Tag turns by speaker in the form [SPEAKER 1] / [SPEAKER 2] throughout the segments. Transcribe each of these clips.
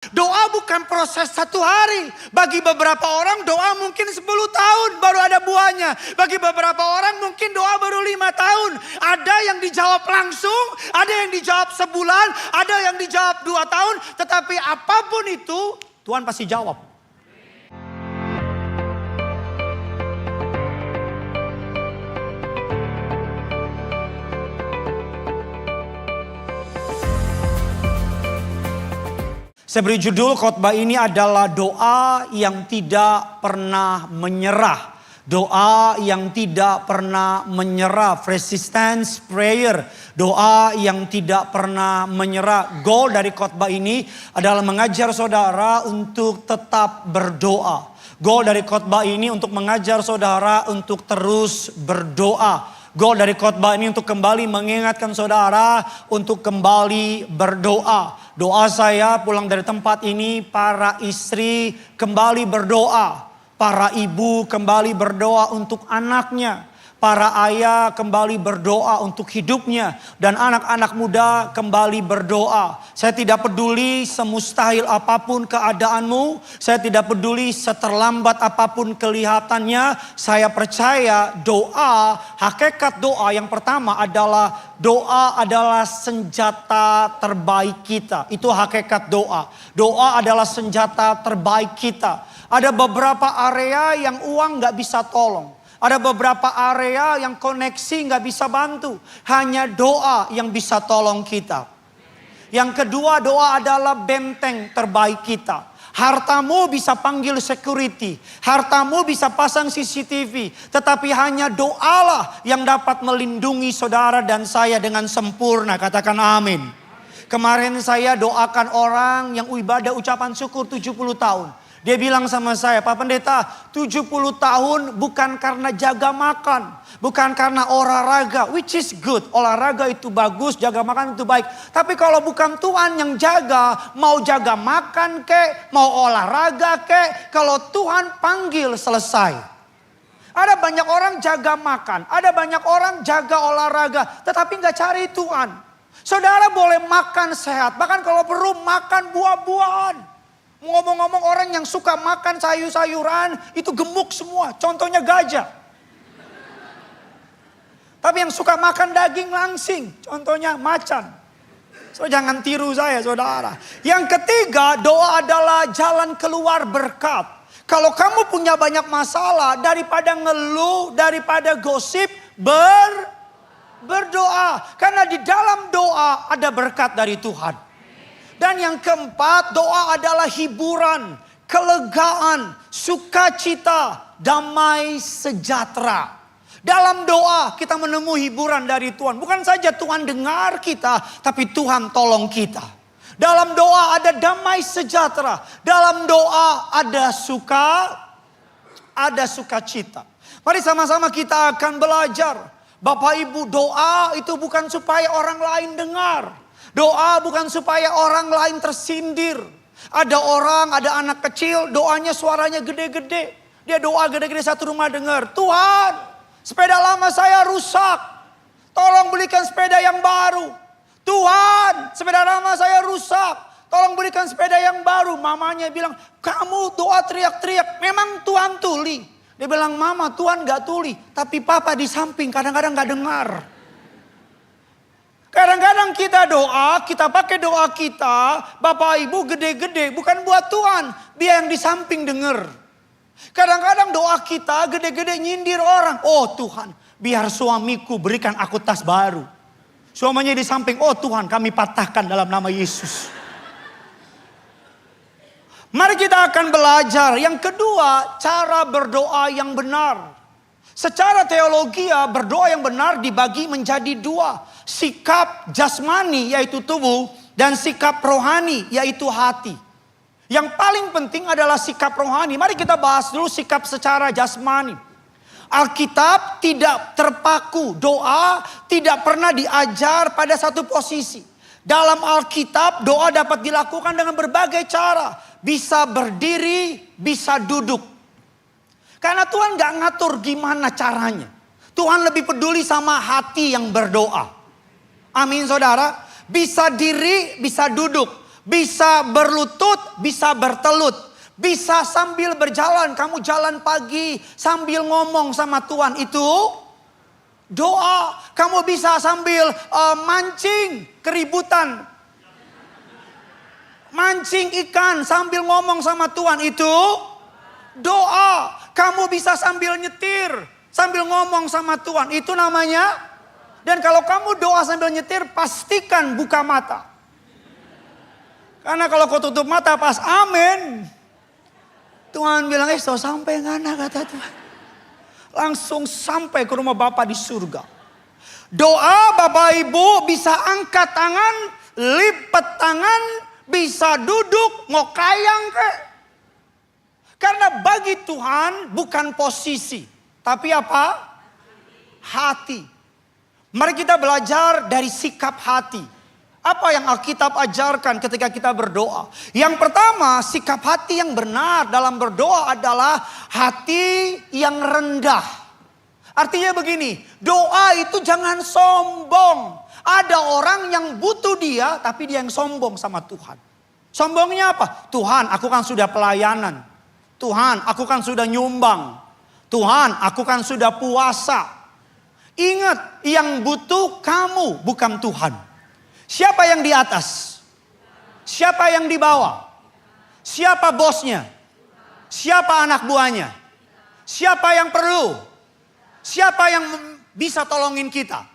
[SPEAKER 1] Doa bukan proses satu hari. Bagi beberapa orang doa mungkin 10 tahun baru ada buahnya. Bagi beberapa orang mungkin doa baru 5 tahun. Ada yang dijawab langsung, ada yang dijawab sebulan, ada yang dijawab 2 tahun. Tetapi apapun itu Tuhan pasti jawab. Saya beri judul khotbah ini adalah doa yang tidak pernah menyerah. Doa yang tidak pernah menyerah. Resistance prayer. Doa yang tidak pernah menyerah. Goal dari khotbah ini adalah mengajar saudara untuk tetap berdoa. Goal dari khotbah ini untuk mengajar saudara untuk terus berdoa. Goal dari khotbah ini untuk kembali mengingatkan saudara untuk kembali berdoa. Doa saya pulang dari tempat ini, para istri kembali berdoa. Para ibu kembali berdoa untuk anaknya. Para ayah kembali berdoa untuk hidupnya. Dan anak-anak muda kembali berdoa. Saya tidak peduli semustahil apapun keadaanmu. Saya tidak peduli seterlambat apapun kelihatannya. Saya percaya doa, hakikat doa yang pertama adalah doa adalah senjata terbaik kita. Itu hakikat doa. Doa adalah senjata terbaik kita. Ada beberapa area yang uang gak bisa tolong. Ada beberapa area yang koneksi gak bisa bantu. Hanya doa yang bisa tolong kita. Yang kedua, doa adalah benteng terbaik kita. Hartamu bisa panggil security. Hartamu bisa pasang CCTV. Tetapi hanya doalah yang dapat melindungi saudara dan saya dengan sempurna. Katakan amin. Kemarin saya doakan orang yang ibadah ucapan syukur 70 tahun. Dia bilang sama saya, Pak Pendeta, 70 tahun bukan karena jaga makan. Bukan karena olahraga, which is good. Olahraga itu bagus, jaga makan itu baik. Tapi kalau bukan Tuhan yang jaga, mau jaga makan kek, mau olahraga kek. Kalau Tuhan panggil, selesai. Ada banyak orang jaga makan, ada banyak orang jaga olahraga. Tetapi gak cari Tuhan. Saudara boleh makan sehat, bahkan kalau perlu makan buah-buahan. Ngomong-ngomong orang yang suka makan sayur-sayuran itu gemuk semua. Contohnya gajah. Tapi yang suka makan daging langsing. Contohnya macan. So jangan tiru saya saudara. Yang ketiga, doa adalah jalan keluar berkat. Kalau kamu punya banyak masalah, daripada ngeluh, daripada gosip, berdoa. Karena di dalam doa ada berkat dari Tuhan. Dan yang keempat, doa adalah hiburan, kelegaan, sukacita, damai sejahtera. Dalam doa kita menemui hiburan dari Tuhan. Bukan saja Tuhan dengar kita, tapi Tuhan tolong kita. Dalam doa ada damai sejahtera. Dalam doa ada sukacita. Mari sama-sama kita akan belajar. Bapak Ibu, doa itu bukan supaya orang lain dengar. Doa bukan supaya orang lain tersindir. Ada orang, ada anak kecil, doanya suaranya gede-gede. Dia doa gede-gede satu rumah dengar. Tuhan, sepeda lama saya rusak. Tolong belikan sepeda yang baru. Tuhan, sepeda lama saya rusak. Tolong belikan sepeda yang baru. Mamanya bilang, kamu doa teriak-teriak. Memang Tuhan tuli. Dia bilang, mama Tuhan gak tuli. Tapi papa di samping kadang-kadang gak dengar. Kadang-kadang kita doa, kita pakai doa kita, Bapak Ibu gede-gede, bukan buat Tuhan, biar yang di samping dengar. Kadang-kadang doa kita gede-gede nyindir orang. Oh Tuhan, biar suamiku berikan aku tas baru. Suaminya di samping, oh Tuhan kami patahkan dalam nama Yesus. Mari kita akan belajar. Yang kedua, cara berdoa yang benar. Secara teologi berdoa yang benar dibagi menjadi dua. Sikap jasmani yaitu tubuh dan sikap rohani yaitu hati. Yang paling penting adalah sikap rohani. Mari kita bahas dulu sikap secara jasmani. Alkitab tidak terpaku, doa tidak pernah diajar pada satu posisi. Dalam Alkitab doa dapat dilakukan dengan berbagai cara. Bisa berdiri, bisa duduk. Karena Tuhan gak ngatur gimana caranya. Tuhan lebih peduli sama hati yang berdoa. Amin saudara. Bisa diri, bisa duduk. bisa berlutut, bisa bertelut. Bisa sambil berjalan, kamu jalan pagi sambil ngomong sama Tuhan, itu doa. Kamu bisa sambil mancing keributan. Mancing ikan sambil ngomong sama Tuhan, itu doa. Kamu bisa sambil nyetir, sambil ngomong sama Tuhan, itu namanya. Dan kalau kamu doa sambil nyetir, pastikan buka mata. Karena kalau kau tutup mata pas amin, Tuhan bilang, so sampai ngana kata Tuhan. Langsung sampai ke rumah Bapa di surga. Doa Bapak Ibu bisa angkat tangan, lipat tangan, bisa duduk, ngokayang ke. Karena bagi Tuhan bukan posisi, tapi apa? Hati. Mari kita belajar dari sikap hati. Apa yang Alkitab ajarkan ketika kita berdoa? Yang pertama, sikap hati yang benar dalam berdoa adalah hati yang rendah. Artinya begini, doa itu jangan sombong. Ada orang yang butuh dia, tapi dia yang sombong sama Tuhan. Sombongnya apa? Tuhan, aku kan sudah pelayanan. Tuhan, aku kan sudah nyumbang. Tuhan, aku kan sudah puasa. Ingat, yang butuh kamu, bukan Tuhan. Siapa yang di atas? Siapa yang di bawah? Siapa bosnya? Siapa anak buahnya? Siapa yang perlu? Siapa yang bisa tolongin kita?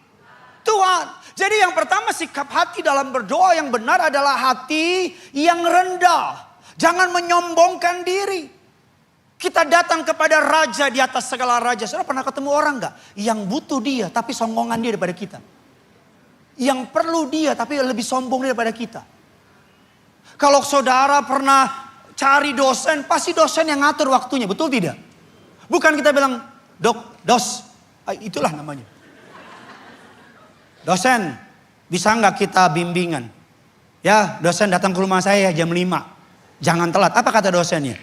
[SPEAKER 1] Tuhan. Jadi yang pertama, sikap hati dalam berdoa yang benar adalah hati yang rendah. Jangan menyombongkan diri. Kita datang kepada raja di atas segala raja. Saudara pernah ketemu orang gak? Yang butuh dia tapi sombongan dia daripada kita. Yang perlu dia tapi lebih sombong daripada kita. Kalau saudara pernah cari dosen, pasti dosen yang ngatur waktunya, betul tidak? Bukan kita bilang, itulah namanya. Dosen, bisa nggak kita bimbingan? Ya, dosen datang ke rumah saya jam 5. Jangan telat. Apa kata dosennya?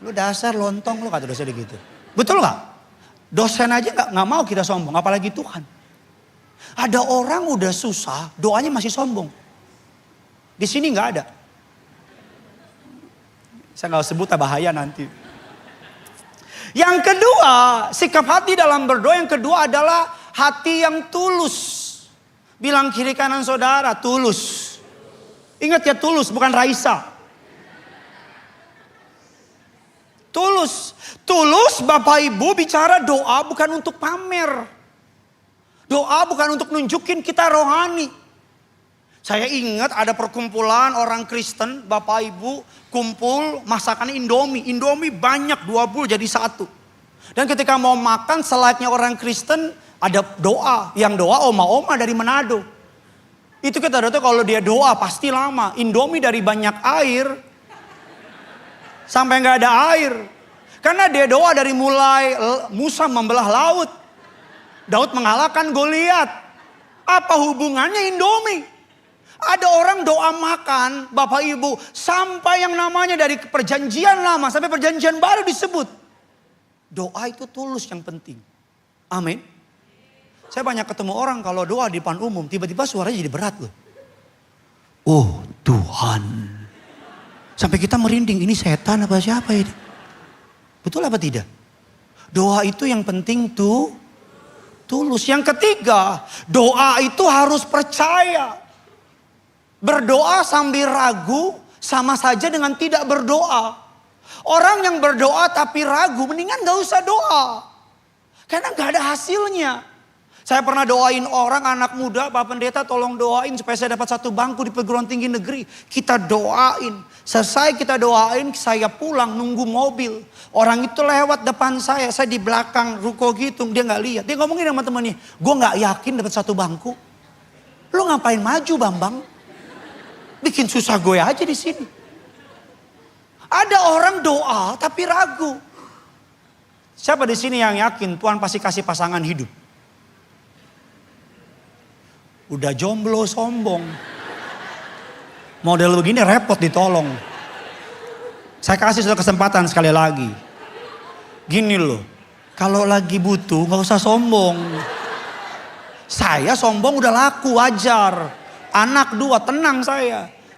[SPEAKER 1] Lu dasar lontong lu, kata dosen gitu. Betul nggak? Dosen aja nggak mau kita sombong, apalagi Tuhan. Ada orang udah susah, doanya masih sombong. Di sini nggak ada. Saya nggak sebut, bahaya nanti. Yang kedua, sikap hati dalam berdoa yang kedua adalah hati yang tulus. Bilang kiri kanan saudara, tulus. Ingat ya, tulus, bukan Raisa. Tulus. Tulus Bapak Ibu bicara doa bukan untuk pamer. Doa bukan untuk nunjukin kita rohani. Saya ingat ada perkumpulan orang Kristen, Bapak Ibu kumpul masakan Indomie. Indomie banyak, 20 jadi satu. Dan ketika mau makan selayaknya orang Kristen, ada doa. Yang doa oma-oma dari Manado. Itu kita tahu kalau dia doa pasti lama. Indomie dari banyak air sampai nggak ada air. Karena dia doa dari mulai Musa membelah laut, Daud mengalahkan Goliat. Apa hubungannya Indomie? Ada orang doa makan, Bapak Ibu, sampai yang namanya dari perjanjian lama sampai perjanjian baru disebut. Doa itu tulus yang penting. Amin. Saya banyak ketemu orang kalau doa di depan umum, tiba-tiba suaranya jadi berat loh. Oh Tuhan. Sampai kita merinding, ini setan apa siapa ini? Betul apa tidak? Doa itu yang penting tuh tulus. Yang ketiga, doa itu harus percaya. Berdoa sambil ragu sama saja dengan tidak berdoa. Orang yang berdoa tapi ragu, mendingan gak usah doa. Karena gak ada hasilnya. Saya pernah doain orang, anak muda, Pak Pendeta tolong doain supaya saya dapat satu bangku di perguruan tinggi negeri. Kita doain. Selesai kita doain, saya pulang nunggu mobil. Orang itu lewat depan saya di belakang ruko gitu, dia gak lihat. Dia ngomongin sama temannya, gue gak yakin dapat satu bangku. Lu ngapain maju Bambang? Bikin susah gue aja di sini. Ada orang doa tapi ragu. Siapa di sini yang yakin Tuhan pasti kasih pasangan hidup? Udah jomblo sombong. Model begini repot ditolong. Saya kasih satu kesempatan sekali lagi. Gini loh, kalau lagi butuh gak usah sombong. Saya sombong udah laku, wajar. Anak 2, tenang saya.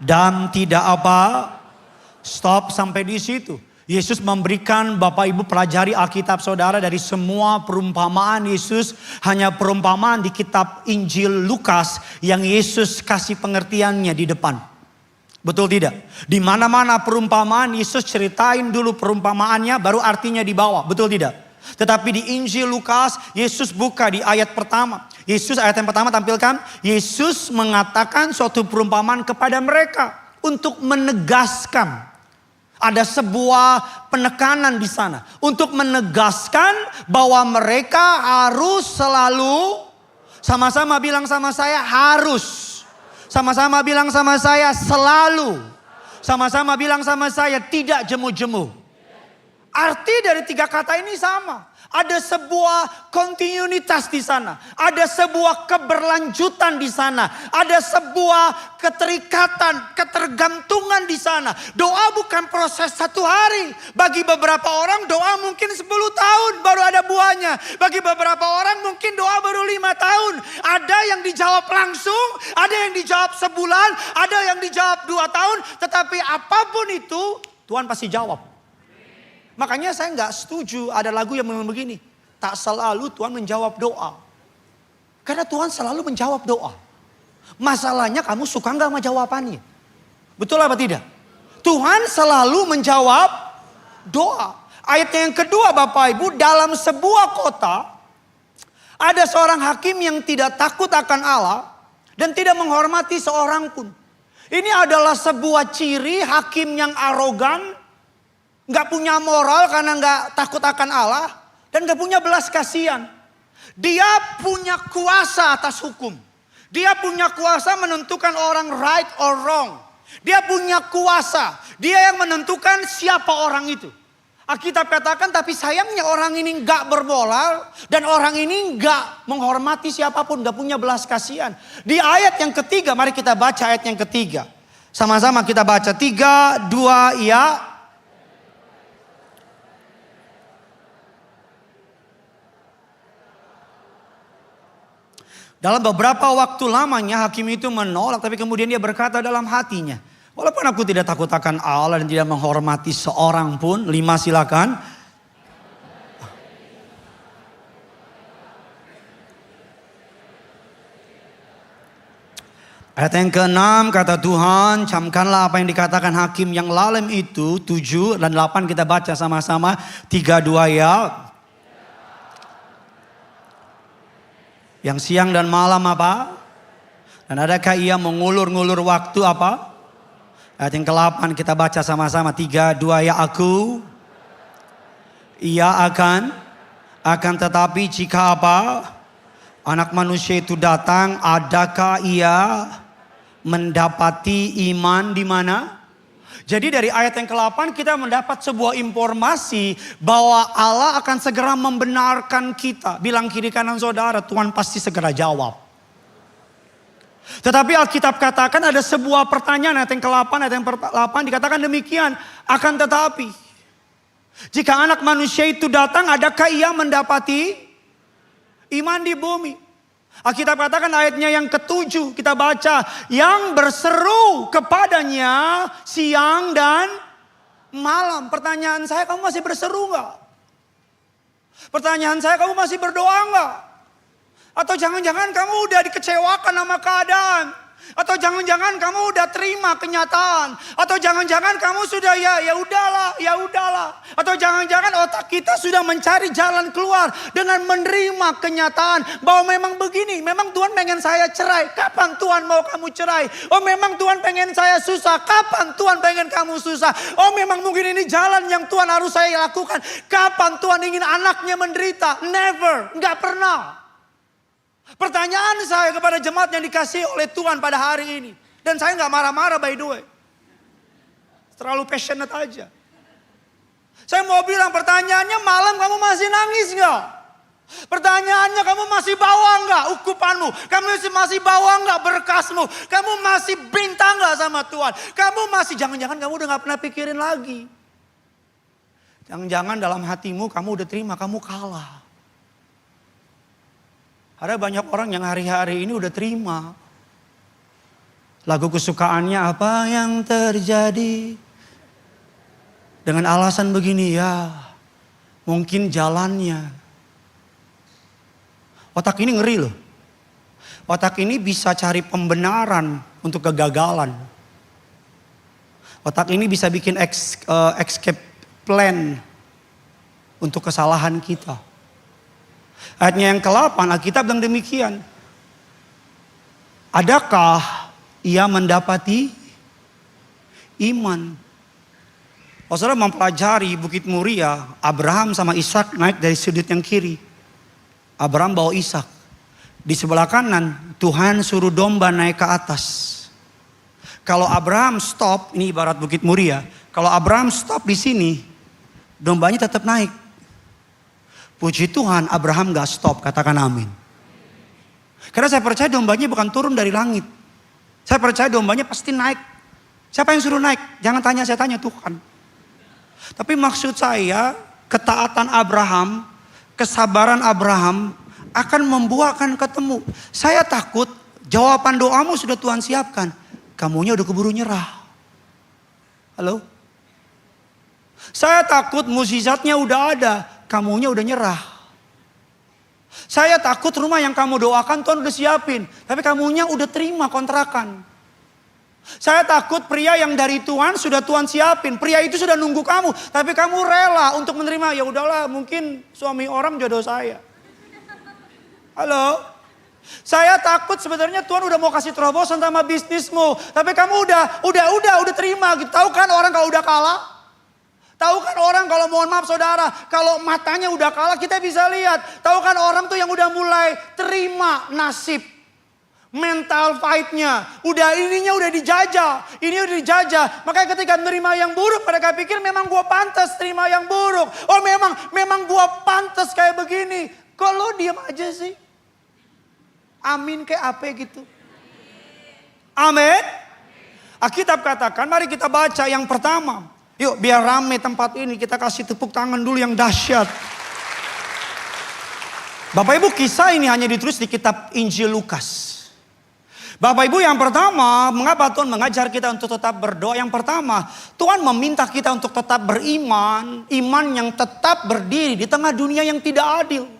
[SPEAKER 1] dan tidak apa. Stop sampai di situ. Yesus memberikan Bapak Ibu pelajari Alkitab saudara dari semua perumpamaan Yesus. Hanya perumpamaan di kitab Injil Lukas yang Yesus kasih pengertiannya di depan. Betul tidak? Di mana-mana perumpamaan Yesus ceritain dulu perumpamaannya baru artinya di bawah. Betul tidak? Tetapi di Injil Lukas Yesus buka di ayat pertama. Yesus ayat yang pertama tampilkan. Yesus mengatakan suatu perumpamaan kepada mereka untuk menegaskan. Ada sebuah penekanan di sana untuk menegaskan bahwa mereka harus selalu, sama-sama bilang sama saya, harus. Sama-sama bilang sama saya, selalu. Sama-sama bilang sama saya, tidak jemu-jemu. Arti dari tiga kata ini sama. Ada sebuah kontinuitas di sana. Ada sebuah keberlanjutan di sana. Ada sebuah keterikatan, ketergantungan di sana. Doa bukan proses satu hari. Bagi beberapa orang doa mungkin 10 tahun baru ada buahnya. Bagi beberapa orang mungkin doa baru 5 tahun. Ada yang dijawab langsung, ada yang dijawab sebulan, ada yang dijawab 2 tahun. Tetapi apapun itu Tuhan pasti jawab. Makanya saya nggak setuju ada lagu yang memang begini. Tak selalu Tuhan menjawab doa. Karena Tuhan selalu menjawab doa. Masalahnya kamu suka nggak sama jawabannya? Betul apa tidak? Tuhan selalu menjawab doa. Ayat yang kedua Bapak Ibu, dalam sebuah kota ada seorang hakim yang tidak takut akan Allah dan tidak menghormati seorang pun. Ini adalah sebuah ciri hakim yang arogan, gak punya moral karena gak takut akan Allah. Dan gak punya belas kasihan. Dia punya kuasa atas hukum. Dia punya kuasa menentukan orang right or wrong. Dia punya kuasa. Dia yang menentukan siapa orang itu. Alkitab katakan tapi sayangnya orang ini gak bermoral. Dan orang ini gak menghormati siapapun. Gak punya belas kasihan. Di ayat yang ketiga, mari kita baca ayat yang ketiga. Sama-sama kita baca. 3, 2, ya. Dalam beberapa waktu lamanya hakim itu menolak, tapi kemudian dia berkata dalam hatinya, walaupun aku tidak takut akan Allah dan tidak menghormati seorang pun. 5 silakan. Ayat yang ke-6 kata Tuhan, camkanlah apa yang dikatakan hakim yang lalem itu. 7 dan 8 kita baca sama-sama. 3, 2 ya. Yang siang dan malam apa? Dan adakah ia mengulur-ngulur waktu apa? Ayat yang ke-8 kita baca sama-sama. 3, 2 ya. Aku. Ia akan tetapi jika apa? Anak manusia itu datang, adakah ia mendapati iman di mana? Jadi dari ayat yang ke-8 kita mendapat sebuah informasi bahwa Allah akan segera membenarkan kita. Bilang kiri kanan saudara, Tuhan pasti segera jawab. Tetapi Alkitab katakan ada sebuah pertanyaan, ayat yang ke-8, ayat yang ke-8 dikatakan demikian. Akan tetapi, jika anak manusia itu datang, adakah ia mendapati iman di bumi? Alkitab katakan ayatnya yang ke-7 kita baca. Yang berseru kepadanya siang dan malam. Pertanyaan saya, kamu masih berseru gak? Pertanyaan saya, kamu masih berdoa gak? Atau jangan-jangan kamu udah dikecewakan sama keadaan? Atau jangan-jangan kamu udah terima kenyataan? Atau jangan-jangan kamu sudah ya udahlah. Atau jangan-jangan otak kita sudah mencari jalan keluar dengan menerima kenyataan bahwa memang begini, memang Tuhan pengen saya cerai. Kapan Tuhan mau kamu cerai? Oh memang Tuhan pengen saya susah. Kapan Tuhan pengen kamu susah? Oh memang mungkin ini jalan yang Tuhan harus saya lakukan. Kapan Tuhan ingin anaknya menderita? Never, nggak pernah. Pertanyaan saya kepada jemaat yang dikasih oleh Tuhan pada hari ini. Dan saya gak marah-marah by the way. Terlalu passionate aja. Saya mau bilang pertanyaannya, malam kamu masih nangis gak? Pertanyaannya, kamu masih bawa gak ukupanmu? Kamu masih bawa gak berkasmu? Kamu masih bintang gak sama Tuhan? Kamu masih, jangan-jangan kamu udah gak pernah pikirin lagi. Jangan-jangan dalam hatimu kamu udah terima, kamu kalah. Ada banyak orang yang hari-hari ini udah terima. Lagu kesukaannya, apa yang terjadi? Dengan alasan begini, ya mungkin jalannya. Otak ini ngeri loh. Otak ini bisa cari pembenaran untuk kegagalan. Otak ini bisa bikin escape plan untuk kesalahan kita. Ayatnya yang ke-8, Alkitab bilang demikian. Adakah ia mendapati iman? Kalau saudara mempelajari Bukit Muria, Abraham sama Ishak naik dari sudut yang kiri. Abraham bawa Ishak. Di sebelah kanan, Tuhan suruh domba naik ke atas. Kalau Abraham stop, ini ibarat Bukit Muria. Kalau Abraham stop di sini, dombanya tetap naik. Puji Tuhan, Abraham gak stop, katakan amin. Karena saya percaya dombanya bukan turun dari langit. Saya percaya dombanya pasti naik. Siapa yang suruh naik? Jangan tanya, saya tanya Tuhan. Tapi maksud saya, ketaatan Abraham, kesabaran Abraham akan membuahkan ketemu. Saya takut jawaban doamu sudah Tuhan siapkan. Kamunya udah keburu nyerah. Halo? Saya takut mukjizatnya udah ada. Kamunya udah nyerah. Saya takut rumah yang kamu doakan Tuhan udah siapin. Tapi kamunya udah terima kontrakan. Saya takut pria yang dari Tuhan sudah Tuhan siapin. Pria itu sudah nunggu kamu. Tapi kamu rela untuk menerima. Ya udahlah, mungkin suami orang jodoh saya. Halo? Saya takut sebenarnya Tuhan udah mau kasih terobosan sama bisnismu. Tapi kamu udah terima gitu. Tahu kan orang kalau udah kalah? Tahu kan orang kalau mohon maaf saudara. Kalau matanya udah kalah kita bisa lihat. Tahu kan orang tuh yang udah mulai terima nasib. Mental fight-nya. Ininya udah dijajah. Ini udah dijajah. Makanya ketika menerima yang buruk mereka pikir memang gua pantas terima yang buruk. Oh memang gua pantas kayak begini. Kok lo diam aja sih? Amin kayak apa gitu. Amin. Alkitab katakan mari kita baca yang pertama. Yuk biar rame tempat ini kita kasih tepuk tangan dulu yang dahsyat. Bapak Ibu kisah ini hanya ditulis di kitab Injil Lukas. Bapak Ibu yang pertama mengapa Tuhan mengajar kita untuk tetap berdoa. Yang pertama Tuhan meminta kita untuk tetap beriman. Iman yang tetap berdiri di tengah dunia yang tidak adil.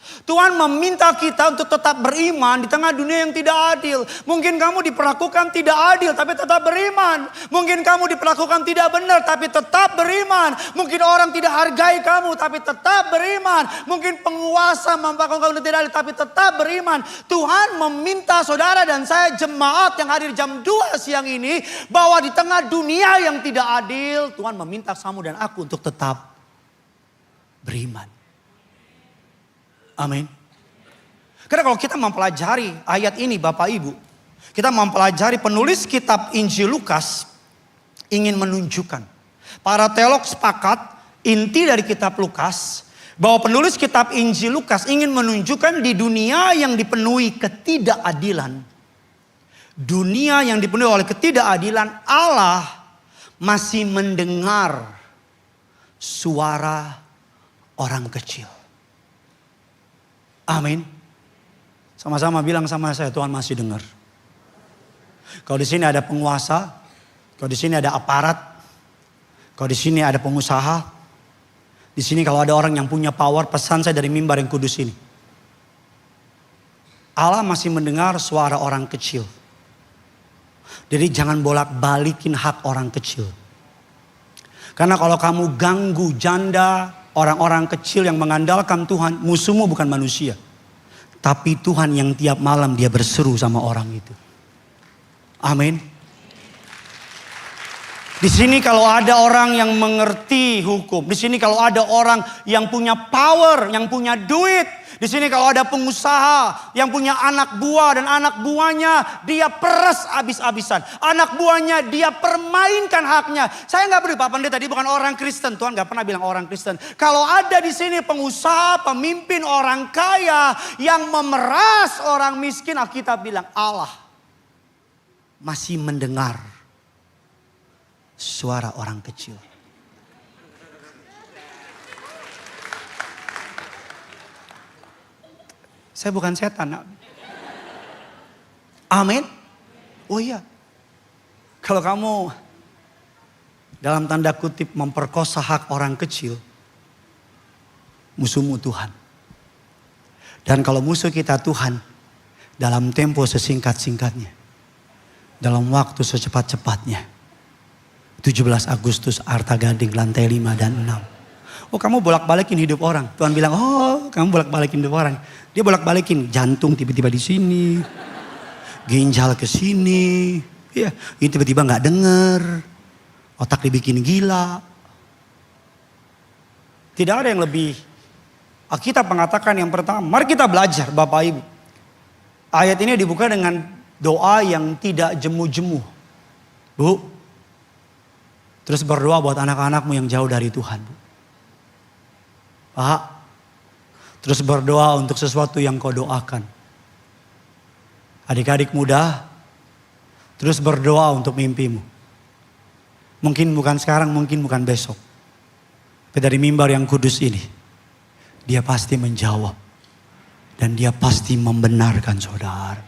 [SPEAKER 1] Tuhan meminta kita untuk tetap beriman di tengah dunia yang tidak adil. Mungkin kamu diperlakukan tidak adil tapi tetap beriman. Mungkin kamu diperlakukan tidak benar tapi tetap beriman. Mungkin orang tidak hargai kamu tapi tetap beriman. Mungkin penguasa memperlakukan kamu tidak adil tapi tetap beriman. Tuhan meminta saudara dan saya jemaat yang hadir jam 2 siang ini. Bahwa di tengah dunia yang tidak adil Tuhan meminta kamu dan aku untuk tetap beriman. Amin. Karena kalau kita mempelajari ayat ini Bapak Ibu. Kita mempelajari penulis kitab Injil Lukas ingin menunjukkan. Para teolog sepakat inti dari kitab Lukas. Bahwa penulis kitab Injil Lukas ingin menunjukkan di dunia yang dipenuhi ketidakadilan. Dunia yang dipenuhi oleh ketidakadilan Allah masih mendengar suara orang kecil. Amin. Sama-sama bilang sama saya, Tuhan masih dengar. Kalau di sini ada penguasa, kalau di sini ada aparat, kalau di sini ada pengusaha, di sini kalau ada orang yang punya power, pesan saya dari mimbar yang kudus ini. Allah masih mendengar suara orang kecil. Jadi jangan bolak-balikin hak orang kecil. Karena kalau kamu ganggu janda, orang-orang kecil yang mengandalkan Tuhan, musuhmu bukan manusia. Tapi Tuhan yang tiap malam dia berseru sama orang itu. Amin. Di sini kalau ada orang yang mengerti hukum. Di sini kalau ada orang yang punya power, yang punya duit. Di sini kalau ada pengusaha yang punya anak buah dan anak buahnya dia peras habis-habisan. Anak buahnya dia permainkan haknya. Saya nggak peduli Pak Pendeta tadi bukan orang Kristen. Tuhan nggak pernah bilang orang Kristen. Kalau ada di sini pengusaha, pemimpin orang kaya yang memeras orang miskin, Alkitab bilang Allah masih mendengar suara orang kecil. Saya bukan setan. Amin. Oh iya, kalau kamu dalam tanda kutip memperkosa hak orang kecil, musuhmu Tuhan. Dan kalau musuh kita Tuhan, dalam tempo sesingkat-singkatnya, dalam waktu secepat-cepatnya, 17 Agustus Arta Gading lantai 5 dan 6. Oh kamu bolak-balikin hidup orang. Tuhan bilang, oh kamu bolak-balikin hidup orang. Dia bolak-balikin jantung tiba-tiba di sini, ginjal ke sini, ya, ini tiba-tiba nggak dengar, otak dibikin gila. Tidak ada yang lebih. Alkitab mengatakan yang pertama, mari kita belajar Bapak Ibu. Ayat ini dibuka dengan doa yang tidak jemu-jemu. Bu, terus berdoa buat anak-anakmu yang jauh dari Tuhan. Bu. Pak, terus berdoa untuk sesuatu yang kau doakan. Adik-adik muda, terus berdoa untuk mimpimu. Mungkin bukan sekarang, mungkin bukan besok. Tapi dari mimbar yang kudus ini, dia pasti menjawab. Dan dia pasti membenarkan saudara.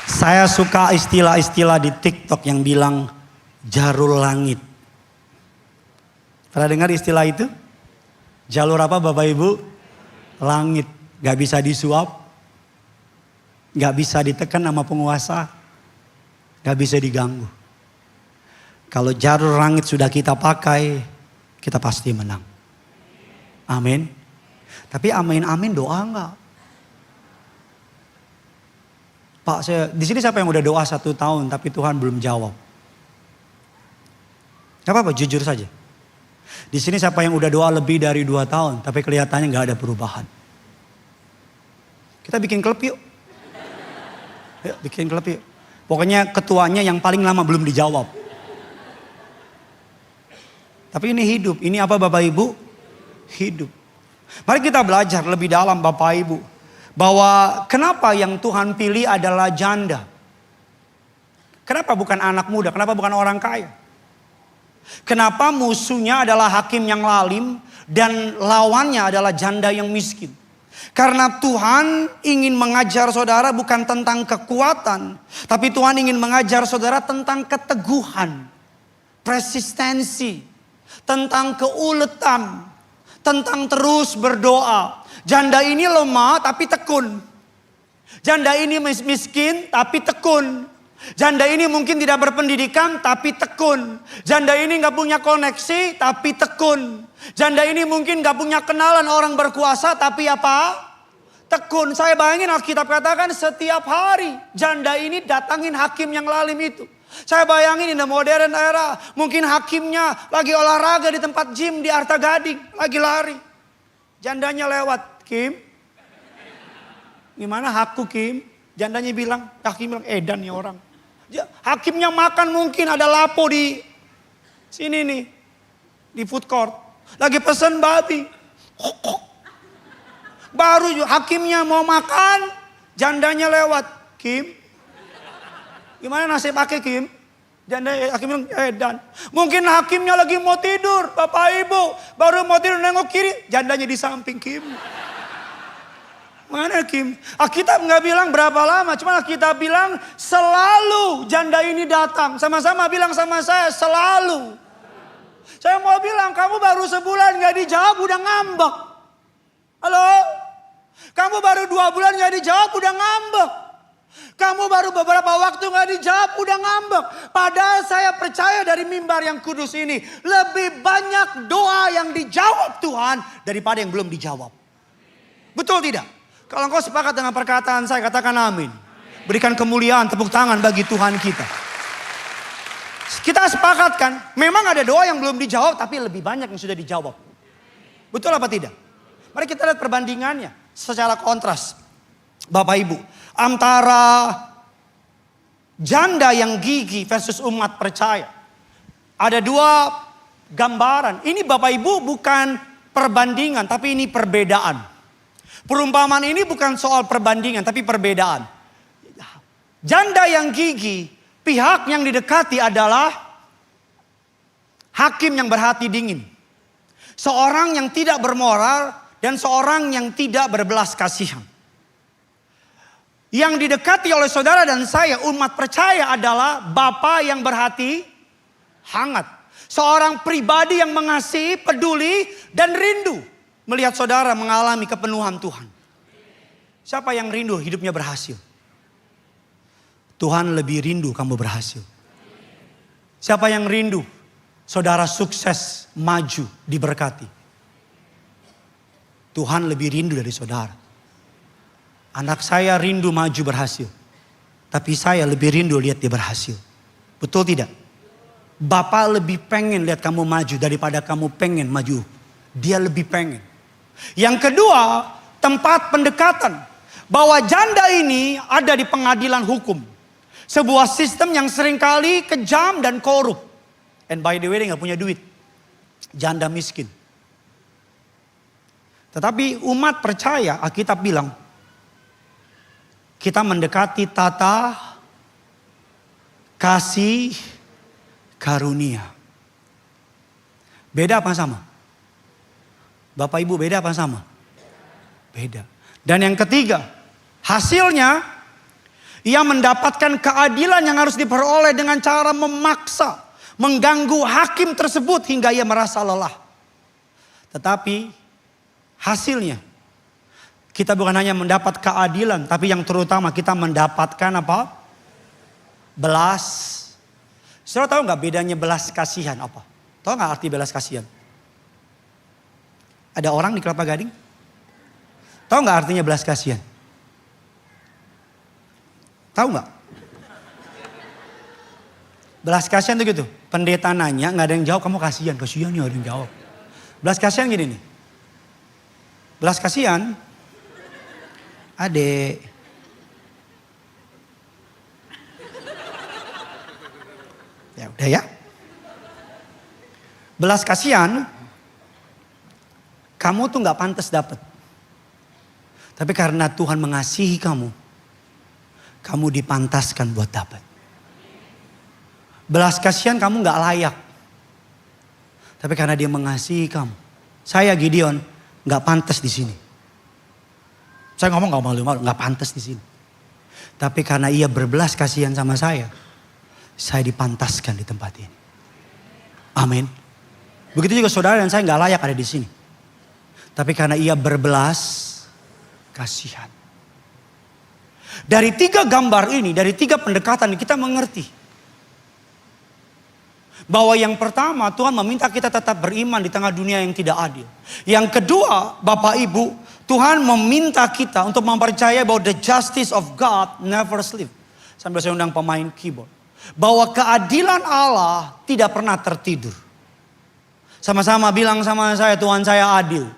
[SPEAKER 1] Saya suka istilah-istilah di TikTok yang bilang jalur langit. Pernah dengar istilah itu? Jalur apa Bapak Ibu? Langit. Gak bisa disuap. Gak bisa ditekan sama penguasa. Gak bisa diganggu. Kalau jalur langit sudah kita pakai, kita pasti menang. Amin. Tapi amin doa enggak? Pak, di sini siapa yang udah doa 1 tahun tapi Tuhan belum jawab? Gak apa-apa, jujur saja. Di sini siapa yang udah doa lebih dari 2 tahun tapi kelihatannya gak ada perubahan? Kita bikin klub yuk. Yuk bikin klub yuk. Pokoknya ketuanya yang paling lama belum dijawab. Tapi ini hidup. Ini apa Bapak Ibu? Hidup. Mari kita belajar lebih dalam Bapak Ibu. Bahwa kenapa yang Tuhan pilih adalah janda. Kenapa bukan anak muda? Kenapa bukan orang kaya? Kenapa musuhnya adalah hakim yang lalim. Dan lawannya adalah janda yang miskin. Karena Tuhan ingin mengajar saudara bukan tentang kekuatan. Tapi Tuhan ingin mengajar saudara tentang keteguhan. Persistensi. Tentang keuletan. Tentang terus berdoa. Janda ini lemah tapi tekun. Janda ini miskin tapi tekun. Janda ini mungkin tidak berpendidikan tapi tekun. Janda ini gak punya koneksi tapi tekun. Janda ini mungkin gak punya kenalan orang berkuasa tapi apa? Tekun. Saya bayangin Alkitab katakan setiap hari janda ini datangin hakim yang lalim itu. Saya bayangin in the modern era. Mungkin hakimnya lagi olahraga di tempat gym di Arta Gading. Lagi lari. Jandanya lewat. Kim. Gimana hakku Kim? Jandanya bilang. Hakim bilang edan nih orang. Hakimnya makan mungkin ada lapo di sini nih. Di food court. Lagi pesen babi. Baru hakimnya mau makan. Jandanya lewat. Kim. Gimana nasib pakai Kim? Janda hakim bilang edan. Mungkin hakimnya lagi mau tidur. Bapak Ibu. Baru mau tidur nengok kiri. Jandanya di samping Kim. Mana Kim? Alkitab nggak bilang berapa lama. Cuma Alkitab bilang selalu janda ini datang. Sama-sama bilang sama saya selalu. Saya mau bilang kamu baru sebulan gak dijawab udah ngambek. Halo? Kamu baru 2 bulan gak dijawab udah ngambek. Kamu baru beberapa waktu gak dijawab udah ngambek. Padahal saya percaya dari mimbar yang kudus ini. Lebih banyak doa yang dijawab Tuhan daripada yang belum dijawab. Betul tidak? Kalau engkau sepakat dengan perkataan saya katakan amin. Berikan kemuliaan tepuk tangan bagi Tuhan kita. Kita sepakat kan? Memang ada doa yang belum dijawab tapi lebih banyak yang sudah dijawab. Betul apa tidak? Mari kita lihat perbandingannya secara kontras. Bapak Ibu. Antara janda yang gigih versus umat percaya. Ada 2 gambaran. Ini Bapak Ibu bukan perbandingan tapi ini perbedaan. Perumpamaan ini bukan soal perbandingan tapi perbedaan. Janda yang gigih, pihak yang didekati adalah hakim yang berhati dingin. Seorang yang tidak bermoral dan seorang yang tidak berbelas kasihan. Yang didekati oleh saudara dan saya, umat percaya, adalah Bapa yang berhati hangat. Seorang pribadi yang mengasihi, peduli, dan rindu melihat saudara mengalami kepenuhan Tuhan. Siapa yang rindu hidupnya berhasil? Tuhan lebih rindu kamu berhasil. Siapa yang rindu saudara sukses, maju, diberkati? Tuhan lebih rindu dari saudara. Anak saya rindu maju berhasil. Tapi saya lebih rindu lihat dia berhasil. Betul tidak? Bapak lebih pengen lihat kamu maju daripada kamu pengen maju. Dia lebih pengen. Yang kedua, tempat pendekatan. Bahwa janda ini ada di pengadilan hukum. Sebuah sistem yang seringkali kejam dan korup. And by the way, dia gak punya duit. Janda miskin. Tetapi umat percaya, Alkitab bilang, kita mendekati tata kasih karunia. Beda apa sama? Bapak Ibu, beda apa sama? Beda. Dan yang ketiga, hasilnya ia mendapatkan keadilan yang harus diperoleh dengan cara memaksa, mengganggu hakim tersebut hingga ia merasa lelah. Tetapi hasilnya, kita bukan hanya mendapat keadilan, tapi yang terutama kita mendapatkan apa? Belas. Saudara tahu nggak bedanya belas kasihan apa? Tahu nggak arti belas kasihan? Ada orang di Kelapa Gading? Tahu nggak artinya belas kasihan? Tahu nggak? Belas kasihan itu gitu. Pendeta nanya, nggak ada yang jawab, kamu kasihan. Kasihan ya, ada yang jawab. Belas kasihan gini nih. Belas kasihan, adek. Ya udah ya. Belas kasihan, kamu tuh nggak pantas dapat. Tapi karena Tuhan mengasihi kamu, kamu dipantaskan buat dapat. Belas kasihan kamu nggak layak. Tapi karena dia mengasihi kamu. Saya Gideon nggak pantas di sini. Saya ngomong nggak malu-malu, nggak pantas di sini. Tapi karena ia berbelas kasihan sama saya dipantaskan di tempat ini. Amin. Begitu juga saudara dan saya nggak layak ada di sini. Tapi karena ia berbelas kasihan. Dari 3 gambar ini, dari 3 pendekatan ini kita mengerti. Bahwa yang pertama, Tuhan meminta kita tetap beriman di tengah dunia yang tidak adil. Yang kedua, Bapak Ibu, Tuhan meminta kita untuk mempercayai bahwa the justice of God never sleep. Sambil saya undang pemain keyboard. Bahwa keadilan Allah tidak pernah tertidur. Sama-sama bilang sama saya, Tuhan saya adil.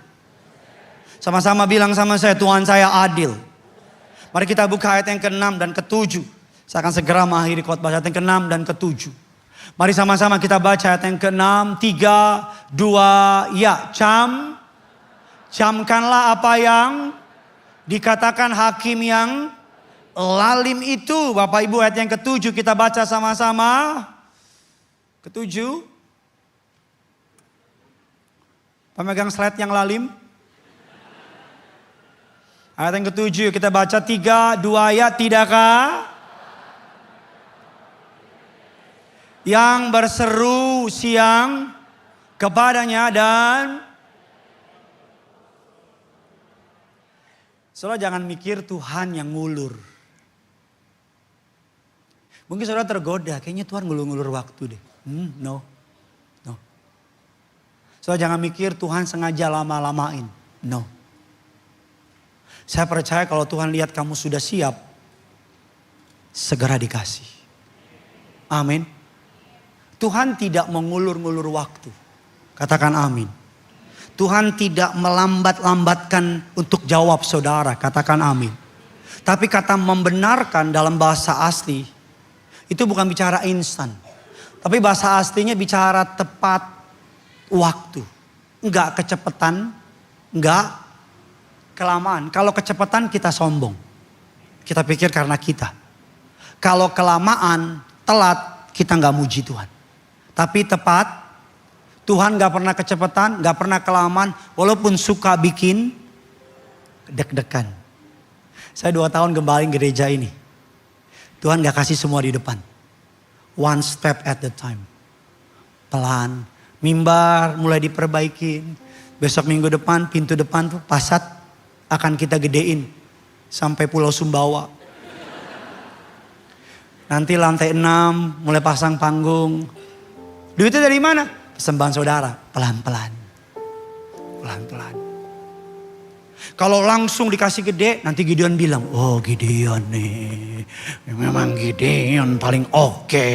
[SPEAKER 1] Sama-sama bilang sama saya, Tuhan saya adil. Mari kita buka ayat yang ke-6 dan ke-7. Saya akan segera mengakhiri khotbah ayat yang ke-6 dan ke-7. Mari sama-sama kita baca ayat yang ke-6, 3, 2, ya. Camkanlah apa yang dikatakan hakim yang lalim itu. Bapak Ibu, ayat yang ke-7 kita baca sama-sama. Ke-7. Pemegang slide yang lalim. Ayat yang ke-7 kita baca 3, 2, ya. Tidakkah yang berseru siang kepadanya dan saudara jangan mikir Tuhan yang ngulur. Mungkin saudara tergoda, kayaknya Tuhan ngulur-ngulur waktu deh. No. Saudara jangan mikir Tuhan sengaja lama-lamain. No. Saya percaya kalau Tuhan lihat kamu sudah siap, segera dikasih. Amin. Tuhan tidak mengulur-ngulur waktu. Katakan amin. Tuhan tidak melambat-lambatkan untuk jawab saudara. Katakan amin. Tapi kata membenarkan dalam bahasa asli, itu bukan bicara instan. Tapi bahasa aslinya bicara tepat waktu. Enggak kecepatan, enggak kelamaan. Kalau kecepatan kita sombong. Kita pikir karena kita. Kalau kelamaan, telat, kita enggak muji Tuhan. Tapi tepat, Tuhan gak pernah kecepatan, gak pernah kelamaan, walaupun suka bikin deg-degan. Saya 2 tahun gembalain gereja ini. Tuhan gak kasih semua di depan. One step at the time. Pelan. Mimbar mulai diperbaikin. Besok minggu depan pintu depan tuh Pasat akan kita gedein. Sampai Pulau Sumbawa. Nanti lantai 6 mulai pasang panggung. Duitnya dari mana? Persembahan saudara. Pelan-pelan. Pelan-pelan. Kalau langsung dikasih gede, nanti Gideon bilang, oh Gideon nih, memang Gideon paling oke.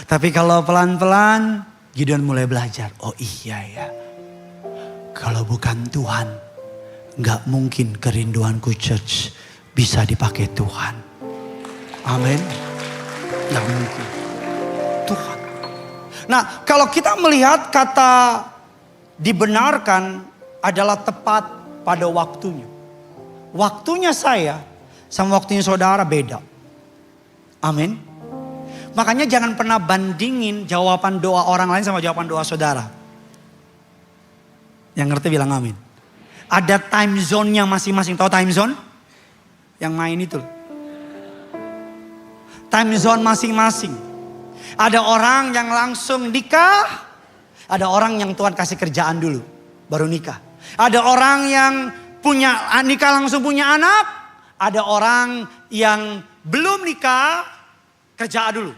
[SPEAKER 1] Tapi kalau pelan-pelan, Gideon mulai belajar, oh iya ya. Kalau bukan Tuhan, gak mungkin kerinduanku church bisa dipakai Tuhan. Amin. Gak mungkin. Tuhan. Nah, kalau kita melihat kata dibenarkan adalah tepat pada waktunya. Waktunya saya sama waktunya saudara beda. Amin. Makanya jangan pernah bandingin jawaban doa orang lain sama jawaban doa saudara. Yang ngerti bilang amin. Ada time zone-nya masing-masing. Tahu time zone? Yang main itu. Time zone masing-masing. Ada orang yang langsung nikah. Ada orang yang Tuhan kasih kerjaan dulu. Baru nikah. Ada orang yang punya nikah langsung punya anak. Ada orang yang belum nikah kerja dulu.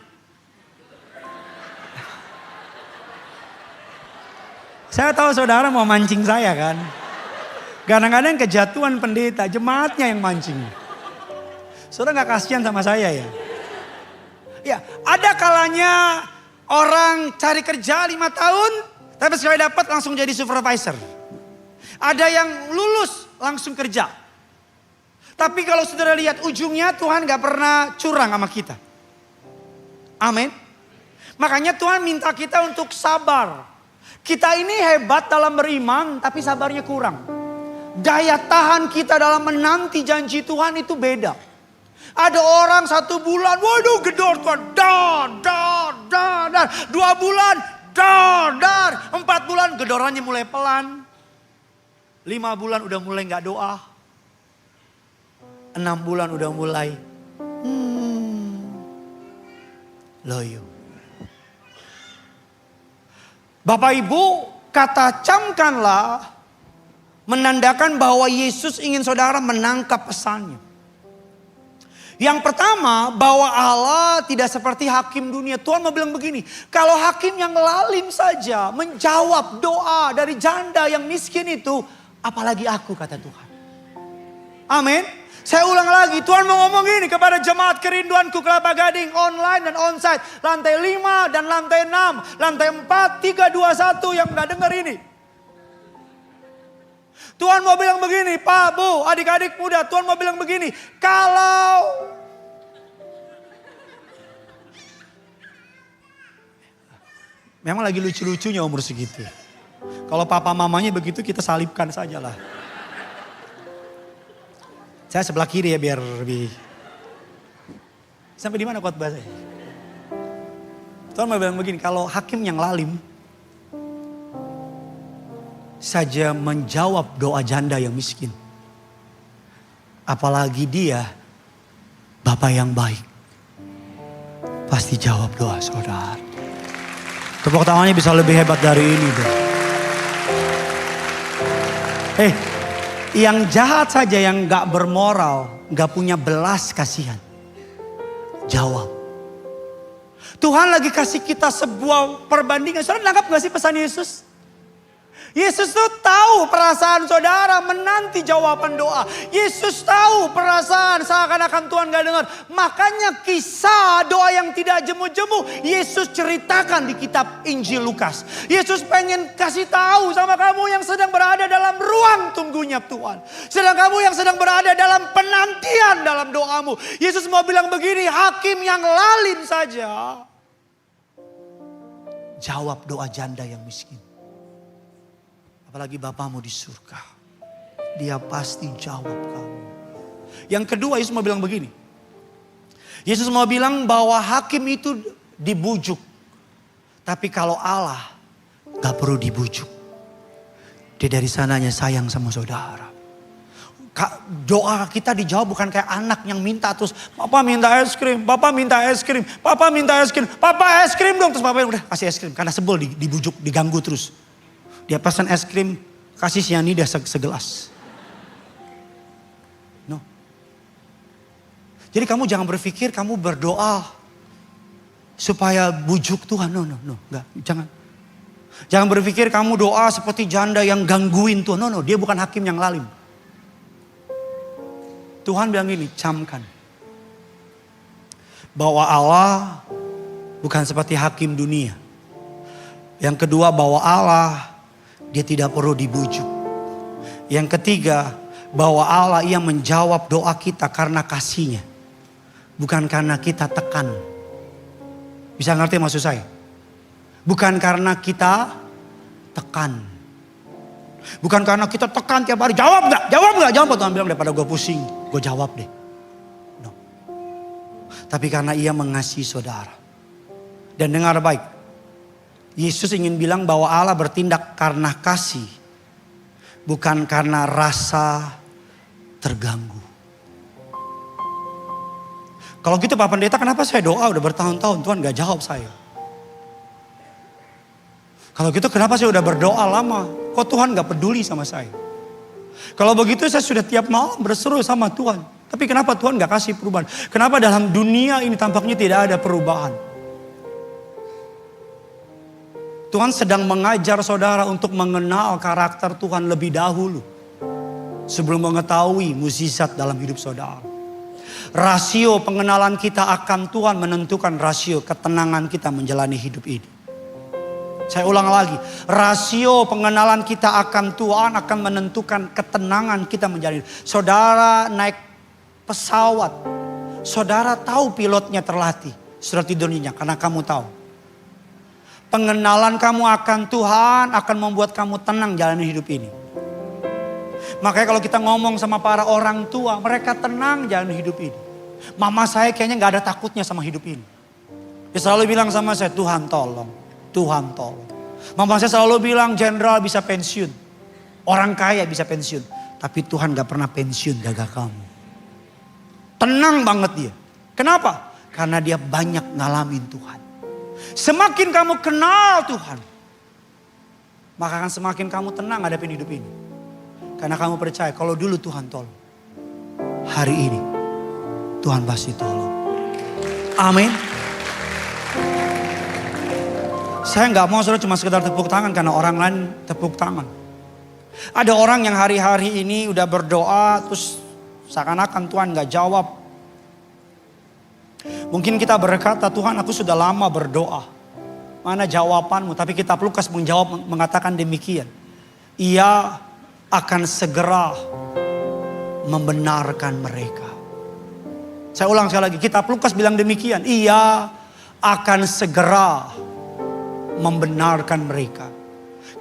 [SPEAKER 1] Saya tahu saudara mau mancing saya kan. Kadang-kadang kejatuhan pendeta, jemaatnya yang mancing. Saudara gak kasihan sama saya ya? Ya, ada kalanya orang cari kerja 5 tahun. Tapi sekali dapat langsung jadi supervisor. Ada yang lulus langsung kerja. Tapi kalau saudara lihat ujungnya Tuhan gak pernah curang sama kita. Amin. Makanya Tuhan minta kita untuk sabar. Kita ini hebat dalam beriman tapi sabarnya kurang. Daya tahan kita dalam menanti janji Tuhan itu beda. Ada orang 1 bulan, waduh gedor Tuhan. Dar. 2 bulan, dar. 4 bulan gedorannya mulai pelan. 5 bulan udah mulai gak doa. 6 bulan udah mulai loyo. Bapak Ibu, kata camkanlah menandakan bahwa Yesus ingin saudara menangkap pesannya. Yang pertama, bahwa Allah tidak seperti hakim dunia. Tuhan mau bilang begini, kalau hakim yang lalim saja menjawab doa dari janda yang miskin itu, apalagi aku, kata Tuhan. Amin. Saya ulang lagi, Tuhan mau ngomong gini kepada jemaat kerinduanku Kelapa Gading online dan onsite. Lantai 5 dan lantai 6. Lantai 4, 3, 2, 1 yang gak denger ini. Tuhan mau bilang begini, Pak, Bu, adik-adik muda. Tuhan mau bilang begini, kalau memang lagi lucu-lucunya umur segitu. Kalau papa mamanya begitu kita salibkan sajalah. Saya sebelah kiri ya biar lebih. Sampai di mana khotbah saya? Tuhan mau bilang begini, kalau hakim yang lalim saja menjawab doa janda yang miskin. Apalagi dia Bapa yang baik. Pasti jawab doa saudara. Tepuk tangannya bisa lebih hebat dari ini deh. Yang jahat saja, yang gak bermoral, gak punya belas kasihan. Jawab. Tuhan lagi kasih kita sebuah perbandingan. Saudara nangkap gak sih pesan Yesus? Yesus tuh tahu perasaan saudara menanti jawaban doa. Yesus tahu perasaan seakan-akan Tuhan gak dengar. Makanya kisah doa yang tidak jemu-jemu Yesus ceritakan di kitab Injil Lukas. Yesus pengen kasih tahu sama kamu yang sedang berada dalam ruang tunggunya Tuhan. Sedang kamu yang sedang berada dalam penantian dalam doamu. Yesus mau bilang begini, hakim yang lalim saja jawab doa janda yang miskin. Apalagi Bapamu di surga. Dia pasti jawab kamu. Yang kedua Yesus mau bilang begini. Yesus mau bilang bahwa hakim itu dibujuk. Tapi kalau Allah gak perlu dibujuk. Dia dari sananya sayang sama saudara. Doa kita dijawab bukan kayak anak yang minta terus, papa minta es krim, papa minta es krim, papa minta es krim, papa es krim dong. Terus papa udah kasih es krim karena sebel dibujuk, diganggu terus. Dia pesan es krim, kasih sianida segelas. No. Jadi kamu jangan berpikir kamu berdoa supaya bujuk Tuhan. No, enggak, jangan. Jangan berpikir kamu doa seperti janda yang gangguin Tuhan. No, dia bukan hakim yang lalim. Tuhan bilang gini, camkan. Bahwa Allah bukan seperti hakim dunia. Yang kedua, bahwa Allah dia tidak perlu dibujuk. Yang ketiga, bahwa Allah ia menjawab doa kita karena kasihnya. Bukan karena kita tekan. Bisa ngerti maksud saya? Bukan karena kita tekan. Bukan karena kita tekan tiap hari, jawab gak? Tuhan bilang daripada gue pusing, gue jawab deh. No. Tapi karena ia mengasihi saudara. Dan dengar baik, Yesus ingin bilang bahwa Allah bertindak karena kasih. Bukan karena rasa terganggu. Kalau gitu Pak Pendeta, kenapa saya doa udah bertahun-tahun Tuhan gak jawab saya? Kalau gitu kenapa saya udah berdoa lama, kok Tuhan gak peduli sama saya? Kalau begitu saya sudah tiap malam berseru sama Tuhan. Tapi kenapa Tuhan gak kasih perubahan? Kenapa dalam dunia ini tampaknya tidak ada perubahan? Tuhan sedang mengajar saudara untuk mengenal karakter Tuhan lebih dahulu. Sebelum mengetahui mukjizat dalam hidup saudara. Rasio pengenalan kita akan Tuhan menentukan rasio ketenangan kita menjalani hidup ini. Saya ulang lagi, rasio pengenalan kita akan Tuhan akan menentukan ketenangan kita menjalani. Saudara naik pesawat, saudara tahu pilotnya terlatih, sudah tidur nyenyak karena kamu tahu. Pengenalan kamu akan Tuhan akan membuat kamu tenang jalani hidup ini. Makanya kalau kita ngomong sama para orang tua, mereka tenang jalani hidup ini. Mama saya kayaknya gak ada takutnya sama hidup ini. Dia selalu bilang sama saya, Tuhan tolong. Tuhan tolong. Mama saya selalu bilang jenderal bisa pensiun. Orang kaya bisa pensiun. Tapi Tuhan gak pernah pensiun jaga kamu. Tenang banget dia. Kenapa? Karena dia banyak ngalamin Tuhan. Semakin kamu kenal Tuhan, maka akan semakin kamu tenang hadapin hidup ini. Karena kamu percaya kalau dulu Tuhan tolong, hari ini Tuhan pasti tolong. Amin. Saya nggak mau saudara cuma sekedar tepuk tangan karena orang lain tepuk tangan. Ada orang yang hari-hari ini udah berdoa terus seakan-akan Tuhan nggak jawab. Mungkin kita berkata, Tuhan aku sudah lama berdoa. Mana jawabanmu? Tapi kitab Lukas menjawab mengatakan demikian. Ia akan segera membenarkan mereka. Saya ulang sekali lagi, kitab Lukas bilang demikian. Ia akan segera membenarkan mereka.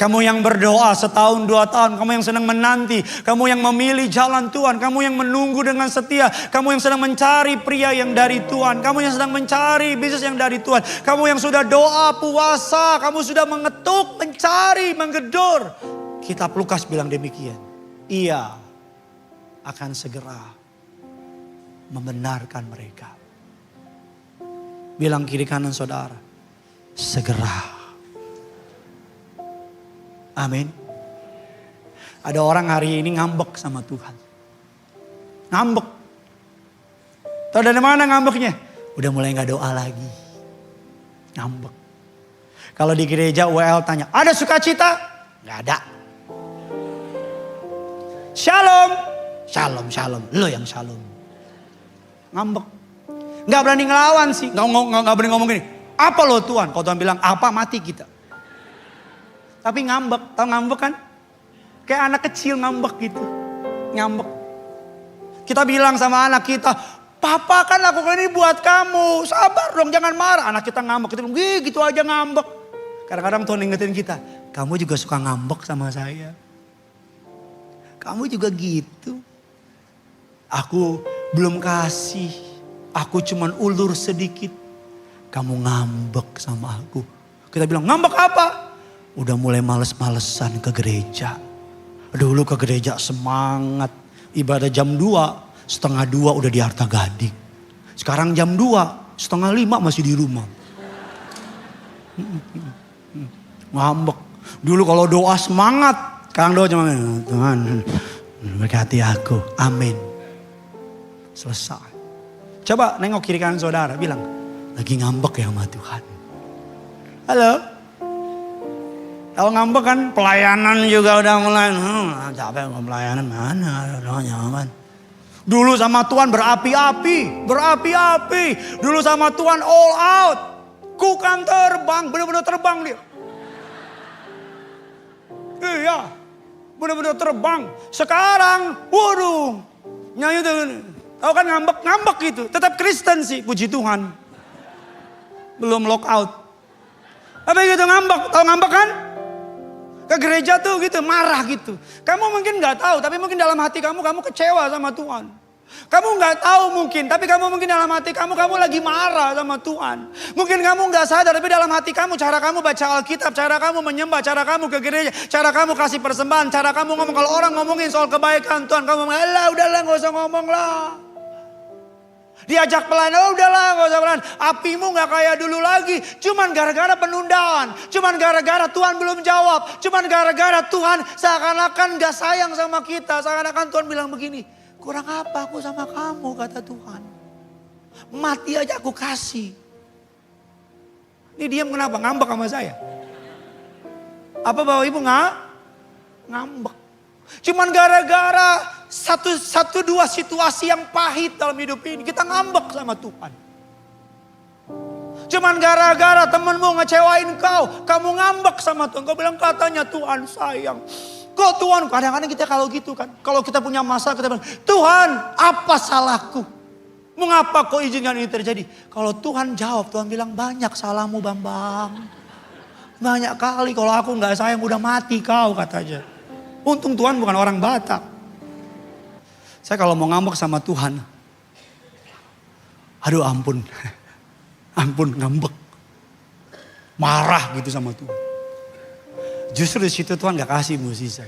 [SPEAKER 1] Kamu yang berdoa setahun 2 tahun, kamu yang sedang menanti, kamu yang memilih jalan Tuhan, kamu yang menunggu dengan setia, kamu yang sedang mencari pria yang dari Tuhan, kamu yang sedang mencari bisnis yang dari Tuhan, kamu yang sudah doa, puasa, kamu sudah mengetuk, mencari, menggedor. Kitab Lukas bilang demikian. Ia akan segera membenarkan mereka. Bilang kiri kanan saudara, segera. Amin. Ada orang hari ini ngambek sama Tuhan. Ngambek. Tahu dari mana ngambeknya? Udah mulai gak doa lagi. Ngambek. Kalau di gereja WL tanya, ada sukacita? Gak ada. Shalom. Shalom, shalom. Lo yang shalom. Ngambek. Gak berani ngelawan sih. Gak berani ngomong gini. Apa lo Tuhan? Kalau Tuhan bilang apa mati kita. Tapi ngambek, tau ngambek kan? Kayak anak kecil ngambek gitu. Ngambek. Kita bilang sama anak kita, Papa kan lakukan ini buat kamu. Sabar dong, jangan marah. Anak kita ngambek, kita bilang, gitu aja ngambek. Kadang-kadang Tuhan ingetin kita, kamu juga suka ngambek sama saya. Kamu juga gitu. Aku belum kasih, aku cuman ulur sedikit. Kamu ngambek sama aku. Kita bilang, ngambek apa? Udah mulai males-malesan ke gereja. Dulu ke gereja semangat. Ibadah jam 2, setengah 2 udah di Arta Gading. Sekarang jam 2, setengah 5 masih di rumah. Ngambek. Dulu kalau doa semangat. Sekarang doa cuma, Tuhan berkati aku. Amin. Selesai. Coba nengok kiri kanan saudara, bilang, lagi ngambek ya sama Tuhan. Halo? Kalau ngambek kan pelayanan juga udah mulai. Capek nggak pelayanan, mana nyaman. Dulu sama Tuhan berapi-api. Dulu sama Tuhan all out. Ku kan terbang, benar-benar terbang dia. Iya, benar-benar terbang. Sekarang, waduh, nyanyi tuh. Tahu kan ngambek gitu. Tetap Kristen sih, puji Tuhan. Belum lock out. Tapi gitu ngambek, tahu ngambek kan? Ke gereja tuh gitu, marah gitu. Kamu mungkin gak tahu, tapi mungkin dalam hati kamu kecewa sama Tuhan. Kamu gak tahu mungkin, tapi kamu mungkin dalam hati kamu lagi marah sama Tuhan. Mungkin kamu gak sadar, tapi dalam hati kamu, cara kamu baca Alkitab, cara kamu menyembah, cara kamu ke gereja, cara kamu kasih persembahan, cara kamu ngomong. Kalau orang ngomongin soal kebaikan Tuhan, kamu ngomong, alah udahlah gak usah ngomong lah. Diajak pelayanan, udahlah gak usah pelayanan. Apimu gak kayak dulu lagi. Cuman gara-gara penundaan. Cuman gara-gara Tuhan belum jawab. Cuman gara-gara Tuhan seakan-akan gak sayang sama kita. Seakan-akan Tuhan bilang begini, kurang apa aku sama kamu, kata Tuhan. Mati aja aku kasih. Ini diam kenapa? Ngambek sama saya. Apa Bapak Ibu ngambek? Cuman gara-gara satu dua situasi yang pahit dalam hidup ini, kita ngambek sama Tuhan. Cuman gara-gara temenmu ngecewain kau, kamu ngambek sama Tuhan. Kau bilang katanya Tuhan sayang. Kok Tuhan, kadang-kadang kita kalau gitu kan. Kalau kita punya masalah, kita bilang, Tuhan apa salahku? Mengapa kau izinkan ini terjadi? Kalau Tuhan jawab, Tuhan bilang banyak salahmu Bambang. Banyak kali, kalau aku gak sayang udah mati kau, katanya. Untung Tuhan bukan orang Batak. Saya kalau mau ngambek sama Tuhan, aduh ampun, ampun ngambek. Marah gitu sama Tuhan. Justru di situ Tuhan gak kasih musisi.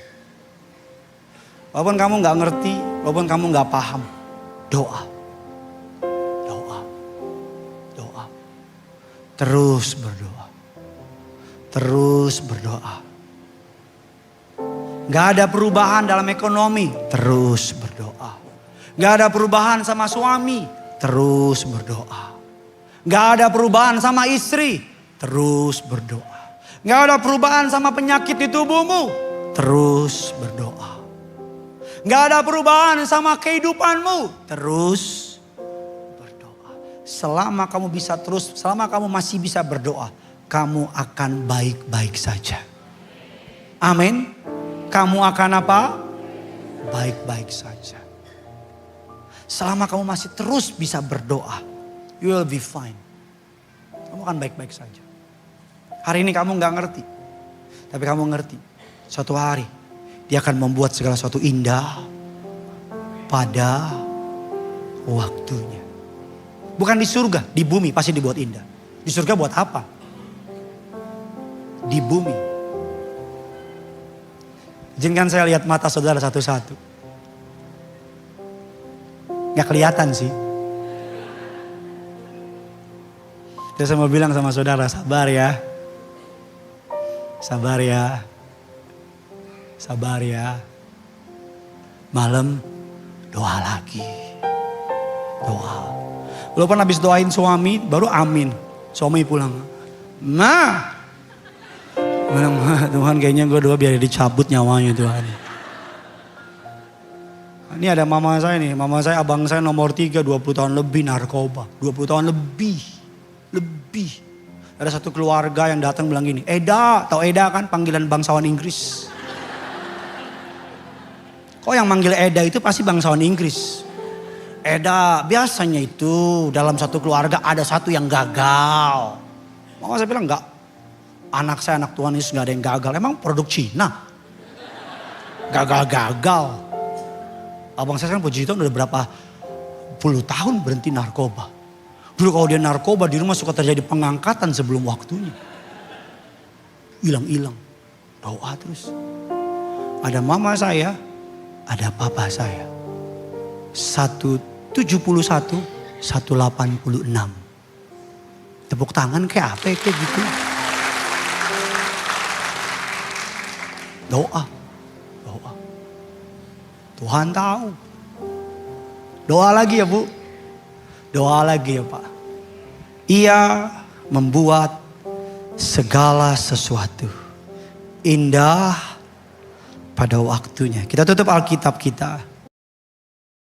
[SPEAKER 1] Walaupun kamu gak ngerti, walaupun kamu gak paham, doa. Doa. Doa. Terus berdoa. Terus berdoa. Gak ada perubahan dalam ekonomi, terus berdoa. Gak ada perubahan sama suami, terus berdoa. Gak ada perubahan sama istri, terus berdoa. Gak ada perubahan sama penyakit di tubuhmu, terus berdoa. Gak ada perubahan sama kehidupanmu, terus berdoa. Selama kamu bisa terus, selama kamu masih bisa berdoa, kamu akan baik-baik saja. Amin. Kamu akan apa? Baik-baik saja. Selama kamu masih terus bisa berdoa, you will be fine. Kamu akan baik-baik saja. Hari ini kamu gak ngerti. Tapi kamu ngerti. Suatu hari dia akan membuat segala sesuatu indah pada waktunya. Bukan di surga, di bumi pasti dibuat indah. Di surga buat apa? Di bumi. Izinkan saya lihat mata saudara satu-satu. Gak kelihatan sih. Terus saya mau bilang sama saudara, sabar ya. Sabar ya. Sabar ya. Malam doa lagi. Doa. Walaupun habis doain suami, baru amin. Suami pulang. Nah. Tuhan kayaknya gue doa biar dicabut nyawanya Tuhan. Ini ada mama saya nih. Mama saya, abang saya nomor 3, 20 tahun lebih narkoba. 20 tahun lebih. Lebih. Ada satu keluarga yang datang bilang gini. Eda, tahu Eda kan panggilan bangsawan Inggris. Kok yang manggil Eda itu pasti bangsawan Inggris. Eda, biasanya itu dalam satu keluarga ada satu yang gagal. Mama saya bilang enggak. Anak saya, anak Tuhan Yesus gak ada yang gagal. Emang produk Cina? Gagal-gagal. Abang saya kan puji Tuhan udah berapa puluh tahun berhenti narkoba. Dulu kalau dia narkoba di rumah suka terjadi pengangkatan sebelum waktunya. Hilang-hilang. Doa terus. Ada mama saya, ada papa saya. 171, 186. Tepuk tangan kayak apa ya, kayak gitu. Doa. Tuhan tahu. Doa lagi ya Bu. Doa lagi ya Pak. Ia membuat segala sesuatu indah pada waktunya. Kita tutup Alkitab kita.